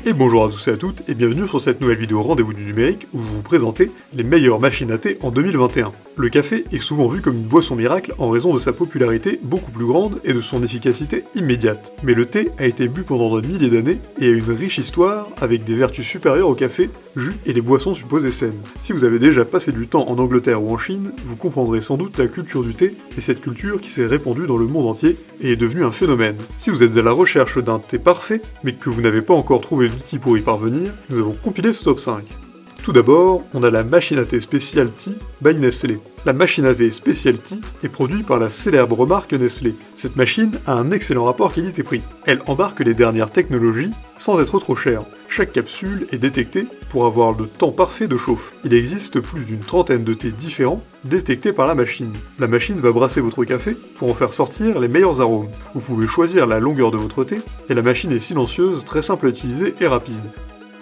Et bonjour à tous et à toutes, et bienvenue sur cette nouvelle vidéo Rendez-vous du numérique où je vous présenter les meilleures machines à thé en 2021. Le café est souvent vu comme une boisson miracle en raison de sa popularité beaucoup plus grande et de son efficacité immédiate. Mais le thé a été bu pendant des milliers d'années et a une riche histoire avec des vertus supérieures au café, jus et les boissons supposées saines. Si vous avez déjà passé du temps en Angleterre ou en Chine, vous comprendrez sans doute la culture du thé et cette culture qui s'est répandue dans le monde entier et est devenue un phénomène. Si vous êtes à la recherche d'un thé parfait, mais que vous n'avez pas encore trouvé d'outils pour y parvenir, nous avons compilé ce top 5. Tout d'abord, on a la machine à thé Special-T by Nestlé. La machine à thé Special-T est produite par la célèbre marque Nestlé. Cette machine a un excellent rapport qualité-prix. Elle embarque les dernières technologies sans être trop chère. Chaque capsule est détectée pour avoir le temps parfait de chauffe. Il existe plus d'une trentaine de thés différents détectés par la machine. La machine va brasser votre café pour en faire sortir les meilleurs arômes. Vous pouvez choisir la longueur de votre thé et la machine est silencieuse, très simple à utiliser et rapide.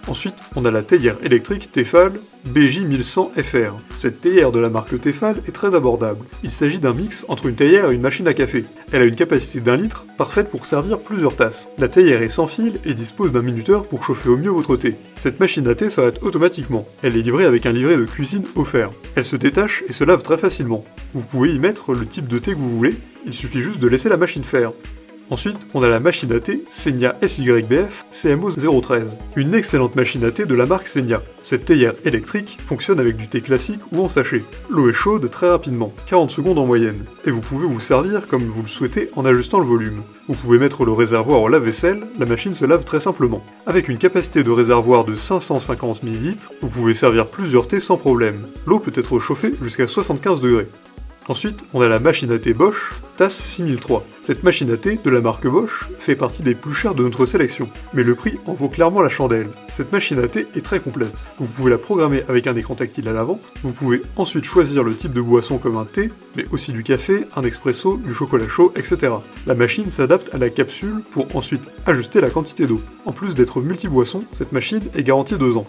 Ensuite, on a la théière électrique Tefal BJ1100FR. Cette théière de la marque Tefal est très abordable. Il s'agit d'un mix entre une théière et une machine à café. Elle a une capacité d'1 litre, parfaite pour servir plusieurs tasses. La théière est sans fil et dispose d'un minuteur pour chauffer au mieux votre thé. Cette machine à thé s'arrête automatiquement. Elle est livrée avec un livret de cuisine offert. Elle se détache et se lave très facilement. Vous pouvez y mettre le type de thé que vous voulez, il suffit juste de laisser la machine faire. Ensuite, on a la machine à thé Senia SYBF CMO013, une excellente machine à thé de la marque Senia. Cette théière électrique fonctionne avec du thé classique ou en sachet. L'eau est chaude très rapidement, 40 secondes en moyenne, et vous pouvez vous servir comme vous le souhaitez en ajustant le volume. Vous pouvez mettre le réservoir au lave-vaisselle, la machine se lave très simplement. Avec une capacité de réservoir de 550 ml, vous pouvez servir plusieurs thés sans problème. L'eau peut être chauffée jusqu'à 75 degrés. Ensuite, on a la machine à thé Bosch TAS 6003. Cette machine à thé de la marque Bosch fait partie des plus chères de notre sélection, mais le prix en vaut clairement la chandelle. Cette machine à thé est très complète. Vous pouvez la programmer avec un écran tactile à l'avant, vous pouvez ensuite choisir le type de boisson comme un thé, mais aussi du café, un expresso, du chocolat chaud, etc. La machine s'adapte à la capsule pour ensuite ajuster la quantité d'eau. En plus d'être multi-boisson, cette machine est garantie 2 ans.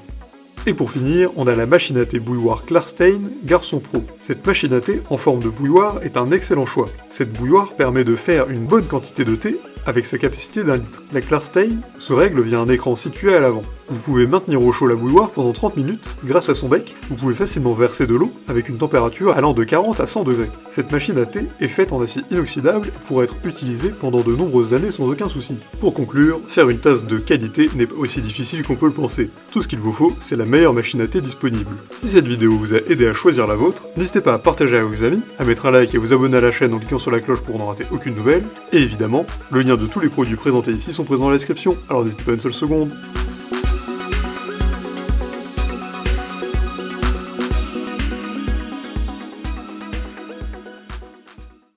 Et pour finir, on a la machine à thé bouilloire Klarstein Garçon Pro. Cette machine à thé en forme de bouilloire est un excellent choix. Cette bouilloire permet de faire une bonne quantité de thé avec sa capacité d'1 litre. La Klarstein se règle via un écran situé à l'avant. Vous pouvez maintenir au chaud la bouilloire pendant 30 minutes grâce à son bec. Vous pouvez facilement verser de l'eau avec une température allant de 40 à 100 degrés. Cette machine à thé est faite en acier inoxydable et pourra être utilisée pendant de nombreuses années sans aucun souci. Pour conclure, faire une tasse de qualité n'est pas aussi difficile qu'on peut le penser. Tout ce qu'il vous faut, c'est la meilleure machine à thé disponible. Si cette vidéo vous a aidé à choisir la vôtre, n'hésitez pas à partager avec vos amis, à mettre un like et à vous abonner à la chaîne en cliquant sur la cloche pour n'en rater aucune nouvelle. Et évidemment, le lien de tous les produits présentés ici sont présents dans la description, alors n'hésitez pas une seule seconde.